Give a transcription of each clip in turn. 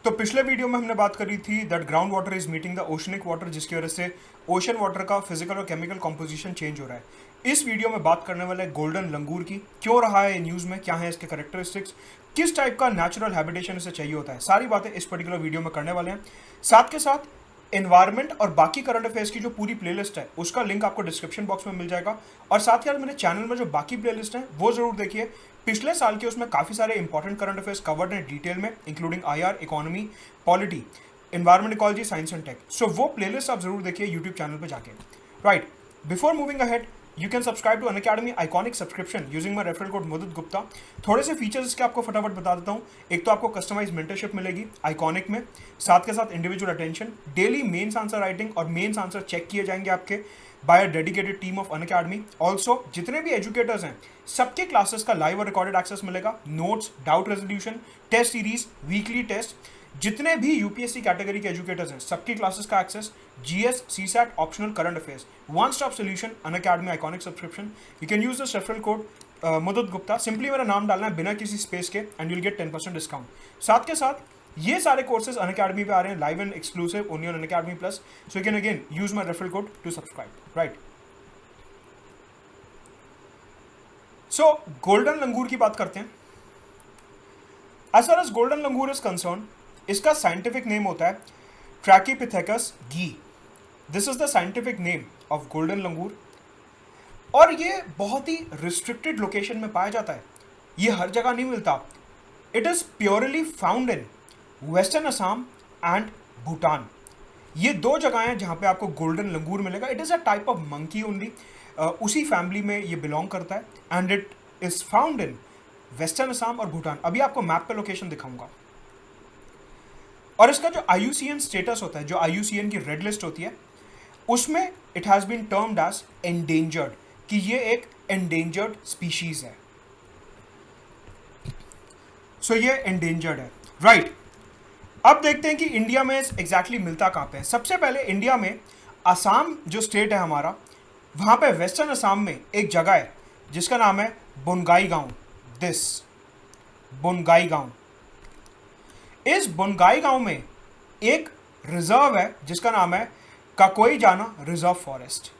तो पिछले वीडियो में हमने बात करी थी that ground water is meeting the oceanic water, जिसकी वजह से ओशन वाटर का फिजिकल और केमिकल कॉम्पोजिशन चेंज हो रहा है। इस वीडियो में बात करने वाले गोल्डन लंगूर की, क्यों रहा है न्यूज़ में, क्या है इसके करेक्टरिस्टिक्स, किस टाइप का नेचुरल हैबिटेशन इसे चाहिए होता है, सारी बातें इस पर्टिकुलर वीडियो में करने वाले हैं। साथ के साथ एनवायरमेंट और बाकी करंट अफेयर्स की जो पूरी प्लेलिस्ट है उसका लिंक आपको डिस्क्रिप्शन बॉक्स में मिल जाएगा। और साथ ही साथ मेरे चैनल में जो बाकी प्लेलिस्ट हैं वो जरूर देखिए। पिछले साल के उसमें काफ़ी सारे इंपॉर्टेंट करंट अफेयर्स कवर्ड हैं डिटेल में, including IR, economy, polity, environment, ecology, science and tech. So वो प्लेलिस्ट आप जरूर देखिए यूट्यूब चैनल पर जाके। Right, before moving ahead you can subscribe to Unacademy iconic subscription using my referral code Mudit Gupta. थोड़े से फीचर्स इसके आपको फटाफट बता देता हूँ। एक तो आपको कस्टमाइज मेंटरशिप मिलेगी आइकॉनिक में, साथ के साथ individual attention, daily mains answer writing और मेंस आंसर चेक किए जाएंगे आपके by a dedicated team of Unacademy. Also जितने भी एजुकेटर्स हैं सबके क्लासेस का लाइव और रिकॉर्डेड एक्सेस मिलेगा, notes, doubt resolution, test series, weekly test, जितने भी यूपीएससी कैटेगरी के एजुकेटर्स हैं सबकी क्लासेस का access, GS, CSAT, optional, current affairs, one stop solution, Unacademy iconic subscription. You can use this referral code Mudit Gupta, simply मेरा नाम डालना है बिना किसी स्पेस के एंड यूल गेट 10% डिस्काउंट। साथ के साथ ये सारे कोर्सेज अनअकैडमी पे आ रहे हैं live and exclusive only on Unacademy plus, so you can again use my referral code to subscribe. Right, so golden langur की बात करते हैं। As far as golden langur is concern, इसका साइंटिफिक नेम होता है Trachypithecus gee. This is the scientific name of golden langur और ये बहुत ही रिस्ट्रिक्टेड लोकेशन में पाया जाता है, ये हर जगह नहीं मिलता। It is purely found in western Assam and Bhutan. ये दो जगह हैं जहाँ पे आपको गोल्डन लंगूर मिलेगा। It is a type of monkey only, उसी फैमिली में ये बिलोंग करता है and it is found in western Assam और भूटान। अभी आपको मैप पे लोकेशन दिखाऊंगा। और इसका जो IUCN स्टेटस होता है, जो IUCN की रेड लिस्ट होती है, उसमें it has been termed as endangered, कि ये एक एंडेंजर्ड स्पीशीज है। सो ये एंडेंजर्ड है। राइट, अब देखते हैं कि इंडिया में एग्जैक्टली मिलता कहाँ पे है। सबसे पहले इंडिया में असम जो स्टेट है हमारा, वहाँ पे वेस्टर्न असम में एक जगह है जिसका नाम है बोनगाई गांव। दिस बोनगाई गांव, इस बोनगाई गांव में एक रिजर्व है जिसका नाम है काकोई जाना रिजर्व फॉरेस्ट।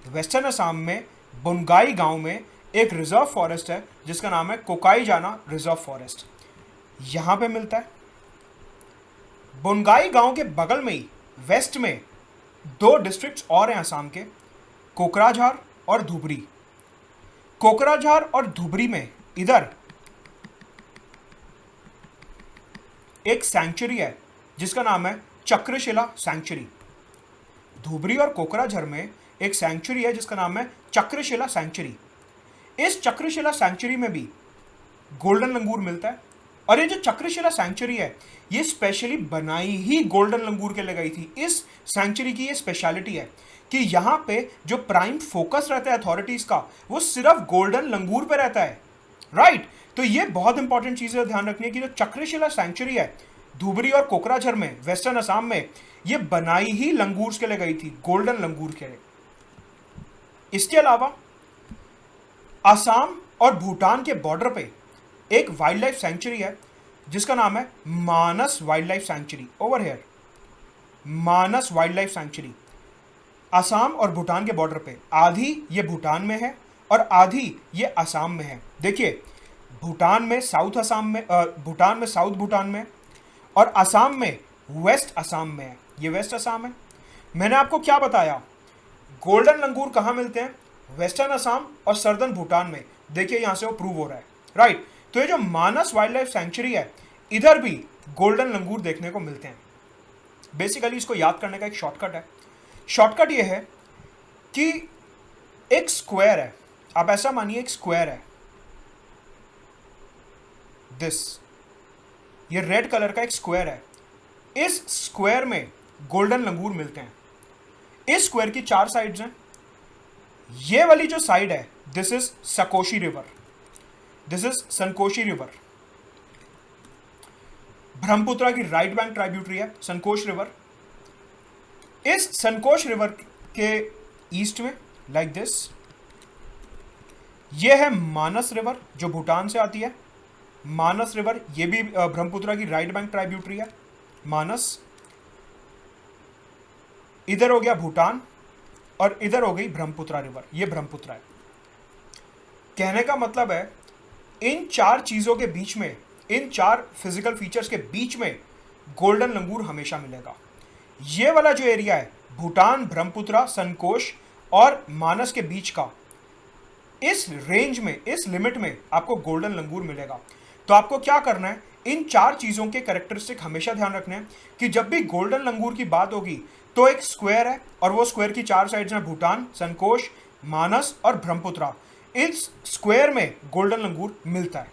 वेस्टर्न असम में बोनगाई गांव में एक रिजर्व फॉरेस्ट है जिसका नाम है कोकाई जाना रिजर्व फॉरेस्ट, यहां पे मिलता है। बोनगाई गांव के बगल में ही वेस्ट में दो डिस्ट्रिक्ट्स और हैं असम के, कोकराझार और धुबरी। कोकराझार और धुबरी में इधर एक सैंक्चुरी है जिसका नाम है चक्रशिला सैंक्चुरी। धुबरी और कोकराझार में एक सैंक्चुरी है जिसका नाम है चक्रशिला सैंक्चुरी। इस चक्रशिला सैंक्चुरी में भी गोल्डन लंगूर मिलता है। और ये जो चक्रशिला सैंक्चुरी है ये स्पेशली बनाई ही गोल्डन लंगूर के लिए गई थी। इस सैंक्चुरी की ये स्पेशलिटी है कि यहाँ पे जो प्राइम फोकस रहता है अथॉरिटीज का वो सिर्फ गोल्डन लंगूर पे रहता है। राइट, तो ये बहुत इंपॉर्टेंट चीज़ है ध्यान रखने की। जो चक्रशिला सैंक्चुरी है धुबरी और कोकराझार में वेस्टर्न असम में, ये बनाई ही लंगूर के लिए गई थी, गोल्डन लंगूर के लिए। इसके अलावा असम और भूटान के बॉर्डर पे एक वाइल्ड लाइफ सेंचुरी है जिसका नाम है Manas wildlife sanctuary. Over here, Manas wildlife sanctuary Assam और भूटान के बॉर्डर पे। आधी ये भूटान में है और आधी ये असम में है। देखिए, भूटान में साउथ असम में, भूटान में साउथ भूटान में, और असम में वेस्ट असम में है। ये वेस्ट असम है। मैंने आपको क्या बताया, गोल्डन लंगूर कहाँ मिलते हैं? वेस्टर्न असम और सर्दर्न भूटान में। देखिए यहाँ से वो प्रूव हो रहा है। राइट, तो ये जो मानस वाइल्ड लाइफ सेंचुरी है इधर भी गोल्डन लंगूर देखने को मिलते हैं। बेसिकली इसको याद करने का एक शॉर्टकट है। शॉर्टकट ये है कि एक स्क्वायर है, आप ऐसा मानिए एक स्क्वायर है, दिस, ये रेड कलर का एक स्क्वायर है। इस स्क्वायर में गोल्डन लंगूर मिलते हैं। इस स्क्वायर की 4 साइड्स हैं। ये वाली जो साइड है this is Sakoshi river, this is Sankoshi river. Brahmaputra की राइट बैंक ट्राइब्यूटरी है संकोश रिवर। इस संकोश रिवर के ईस्ट में लाइक दिस ये है मानस रिवर जो भूटान से आती है। मानस रिवर ये भी ब्रह्मपुत्र की राइट बैंक ट्राइब्यूटरी है। मानस, इधर हो गया भूटान, और इधर हो गई ब्रह्मपुत्रा रिवर। ये ब्रह्मपुत्रा है। कहने का मतलब है इन चार चीजों के बीच में, इन चार फिजिकल फीचर्स के बीच में गोल्डन लंगूर हमेशा मिलेगा। ये वाला जो एरिया है भूटान, ब्रह्मपुत्रा, संकोश और मानस के बीच का, इस रेंज में, इस लिमिट में आपको गोल्डन लंगूर मिलेगा। तो आपको क्या करना है, इन चार चीजों के कैरेक्टरिस्टिक हमेशा ध्यान रखने हैं कि जब भी गोल्डन लंगूर की बात होगी तो एक स्क्वायर है और वो स्क्वायर की चार साइड्स हैं भूटान, संकोश, मानस और ब्रह्मपुत्रा। इस स्क्वायर में गोल्डन लंगूर मिलता है।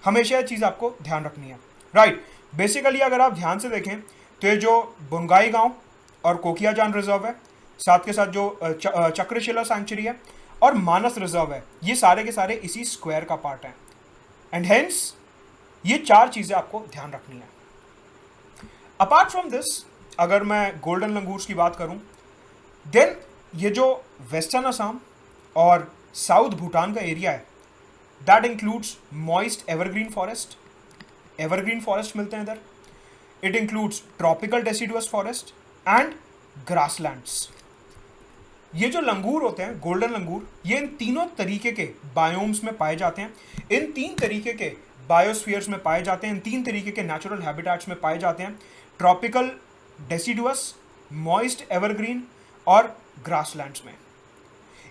हमेशा ये चीज आपको ध्यान रखनी है। राइट, बेसिकली अगर आप ध्यान से देखें तो ये जो बुनगाई गांव और कोकियाजान रिजर्व है, साथ के साथ जो चक्रशिला सैंक्चुरी है और मानस रिजर्व है, ये सारे के सारे इसी स्क्वायर का पार्ट है। एंड हेंस ये चार चीजें आपको ध्यान रखनी है। अपार्ट फ्रॉम दिस, अगर मैं गोल्डन लंगूर्स की बात करूं, देन ये जो वेस्टर्न असम और साउथ भूटान का एरिया है, that includes moist evergreen forest. Evergreen forest मिलते हैं इधर। It includes tropical deciduous forest and grasslands. ये जो लंगूर होते हैं, गोल्डन लंगूर, ये इन तीनों तरीके के बायोम्स में पाए जाते हैं। इन तीन तरीके के बायोस्फीयर्स में पाए जाते हैं। इन तीन तरीके के नेचुरल हैबिटेट्स में पाए जाते हैं। ट्रॉपिकल डेसिडुअस, मॉइस्ट एवरग्रीन और ग्रासलैंड्स में।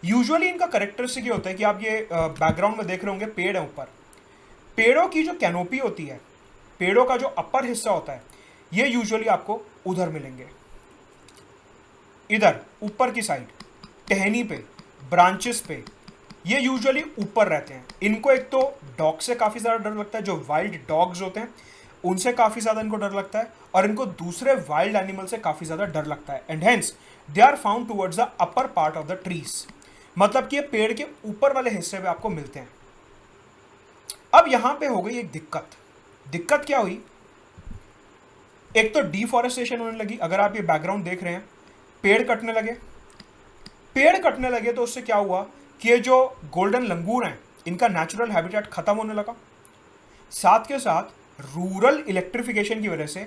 यूजुअली इनका करेक्टरिस्टिक ये होता है कि आप ये बैकग्राउंड में देख रहे होंगे, पेड़ है ऊपर। पेड़ों की जो कैनोपी होती है, पेड़ों का जो अपर हिस्सा होता है, ये यूजुअली आपको उधर मिलेंगे, इधर ऊपर की साइड, टहनी पे, ब्रांचेस पे, ये यूजुअली ऊपर रहते हैं। इनको एक तो डॉग से काफ़ी ज़्यादा डर लगता है, जो वाइल्ड डॉग्स होते हैं उनसे काफ़ी ज़्यादा इनको डर लगता है, और इनको दूसरे वाइल्ड एनिमल से काफ़ी ज़्यादा डर लगता है। And hence they are found towards the upper part of the trees. मतलब कि ये पेड़ के ऊपर वाले हिस्से में आपको मिलते हैं। अब यहां पे हो गई एक दिक्कत क्या हुई, एक तो डिफॉरेस्टेशन होने लगी। अगर आप ये बैकग्राउंड देख रहे हैं, पेड़ कटने लगे तो उससे क्या हुआ कि ये जो गोल्डन लंगूर हैं, इनका नेचुरल हैबिटेट खत्म होने लगा। साथ के साथ रूरल इलेक्ट्रिफिकेशन की वजह से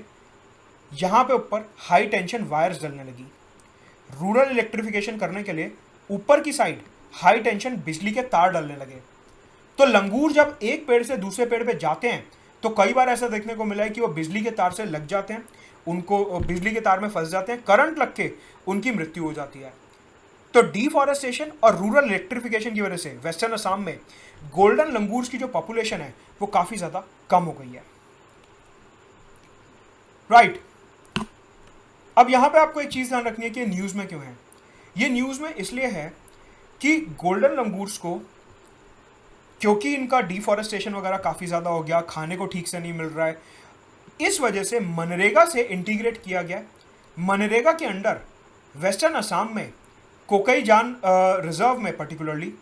यहां पे ऊपर हाई टेंशन वायर्स डलने लगी। रूरल इलेक्ट्रिफिकेशन करने के लिए ऊपर की साइड हाई टेंशन बिजली के तार डलने लगे। तो लंगूर जब एक पेड़ से दूसरे पेड़ पे जाते हैं तो कई बार ऐसा देखने को मिला है कि वो बिजली के तार से लग जाते हैं, उनको बिजली के तार में फंस जाते हैं, करंट लग के उनकी मृत्यु हो जाती है। तो डिफॉरेस्टेशन और रूरल इलेक्ट्रिफिकेशन की वजह से वेस्टर्न असम में गोल्डन लंगूर्स की जो पॉपुलेशन है वो काफी ज्यादा कम हो गई है। राइट, अब यहां पे आपको एक चीज ध्यान रखनी है कि न्यूज में क्यों है। ये न्यूज में इसलिए है कि गोल्डन लंगूर्स को, क्योंकि इनका डिफॉरेस्टेशन वगैरह काफी ज्यादा हो गया, खाने को ठीक से नहीं मिल रहा है, इस वजह से मनरेगा से इंटीग्रेट किया गया। मनरेगा के अंडर वेस्टर्न असम में कोकईजान रिजर्व में, पर्टिकुलरली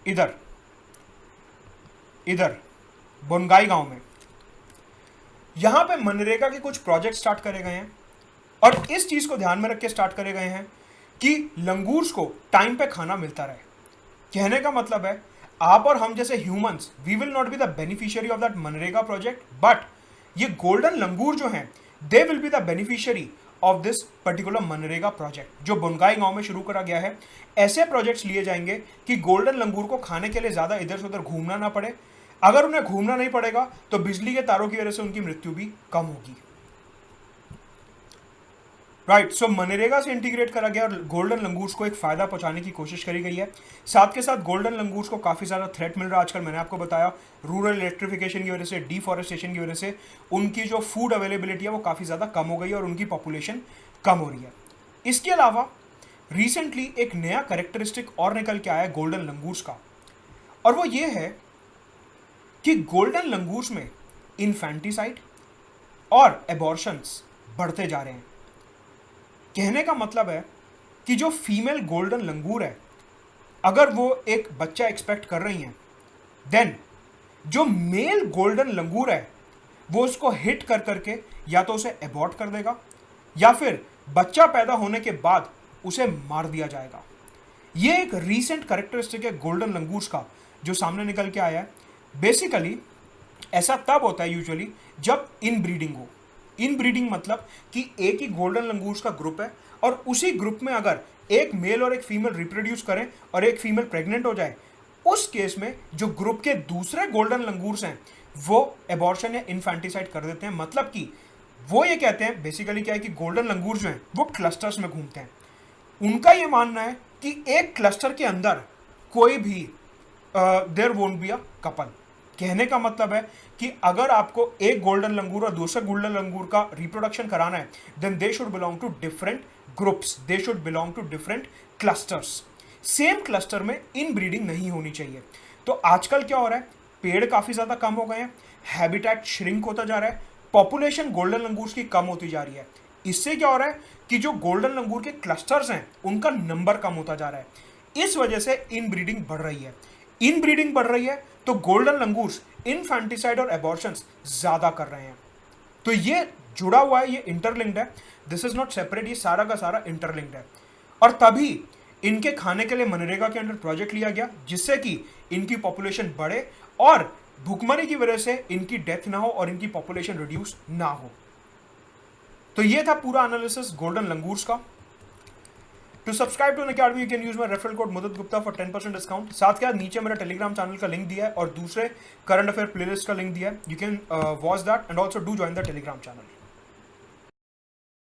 इधर बुनगाई गांव में, यहां पे मनरेगा के कुछ प्रोजेक्ट स्टार्ट करे गए हैं और इस चीज को ध्यान में रख के स्टार्ट करे गए हैं कि लंगूर्स को टाइम पे खाना मिलता रहे। कहने का मतलब है आप और हम जैसे humans, we will not be the beneficiary of that मनरेगा प्रोजेक्ट, बट ये गोल्डन लंगूर जो हैं, they will be the beneficiary of this particular मनरेगा प्रोजेक्ट जो बुनगाई गांव में शुरू करा गया है। ऐसे प्रोजेक्ट्स लिए जाएंगे कि गोल्डन लंगूर को खाने के लिए ज्यादा इधर से उधर घूमना ना पड़े। अगर उन्हें घूमना नहीं पड़ेगा तो बिजली के तारों की वजह से उनकी मृत्यु भी कम होगी। राइट, सो मनरेगा से इंटीग्रेट करा गया और गोल्डन लंगूर्स को एक फायदा पहुंचाने की कोशिश करी गई है। साथ के साथ गोल्डन लंगूर्स को काफी ज्यादा थ्रेट मिल रहा है आजकल। मैंने आपको बताया रूरल इलेक्ट्रिफिकेशन की वजह से, डिफॉरेस्टेशन की वजह से उनकी जो फूड अवेलेबिलिटी है वो काफी ज्यादा कम हो गई है और उनकी पॉपुलेशन कम हो रही है। इसके अलावा रिसेंटली एक नया कैरेक्टरिस्टिक और निकल के आया है गोल्डन लंगूर्स का, और वो ये है कि गोल्डन लंगूर्स में इन्फेंटिसाइड और एबॉर्शंस बढ़ते जा रहे हैं। कहने का मतलब है कि जो फीमेल गोल्डन लंगूर है, अगर वो एक बच्चा एक्सपेक्ट कर रही हैं, देन जो मेल गोल्डन लंगूर है वो उसको हिट कर करके या तो उसे एबॉर्ट कर देगा या फिर बच्चा पैदा होने के बाद उसे मार दिया जाएगा। ये एक रीसेंट कैरेक्टरिस्टिक है गोल्डन लंगूर्स का जो सामने निकल के आया है। बेसिकली ऐसा तब होता है यूजुअली जब इनब्रीडिंग हो। इनब्रीडिंग मतलब कि एक ही गोल्डन लंगूर्स का ग्रुप है और उसी ग्रुप में अगर एक मेल और एक फीमेल रिप्रोड्यूस करें और एक फीमेल प्रेग्नेंट हो जाए, उस केस में जो ग्रुप के दूसरे गोल्डन लंगूर्स हैं वो एबॉर्शन या इन्फेंटिसाइड कर देते हैं। मतलब कि वो ये कहते हैं, बेसिकली क्या है कि गोल्डन लंगूर्स जो हैं वो क्लस्टर्स में घूमते हैं। उनका ये मानना है कि एक क्लस्टर के अंदर कोई भी there won't be a couple. कहने का मतलब है कि अगर आपको एक गोल्डन लंगूर और दूसरे गोल्डन लंगूर का रिप्रोडक्शन कराना है, then they should belong to different groups, they should belong to different clusters. Same cluster में इनब्रीडिंग नहीं होनी चाहिए। तो आजकल क्या हो रहा है, पेड़ काफी ज्यादा कम हो गए हैं, हैबिटेट श्रिंक होता जा रहा है, पॉपुलेशन गोल्डन लंगूर्स की कम होती जा रही है। इससे क्या हो रहा है कि जो गोल्डन लंगूर के क्लस्टर्स हैं उनका नंबर कम होता जा रहा है। इस वजह से इनब्रीडिंग बढ़ रही है। इनब्रीडिंग बढ़ रही है तो गोल्डन लंगूर्स इनफेंटिसाइड और एबॉर्शंस ज्यादा कर रहे हैं। तो ये जुड़ा हुआ है, ये इंटरलिंक्ड है, दिस इज नॉट सेपरेट, ये सारा का सारा इंटरलिंक्ड है। और तभी इनके खाने के लिए मनरेगा के अंडर प्रोजेक्ट लिया गया जिससे कि इनकी पॉपुलेशन बढ़े और भूखमरी की वजह से इनकी डेथ ना हो और इनकी पॉपुलेशन रिड्यूस ना हो। तो ये था पूरा एनालिसिस गोल्डन लंगूर्स का। To subscribe to academy you can use my referral code Mudit Gupta for 10% discount. साथ के नीचे मेरा टेलीग्राम चैनल का लिंक दिया है और दूसरे करंट अफेयर प्लेलिस्ट का लिंक दिया है, you can watch that and also do join the Telegram channel.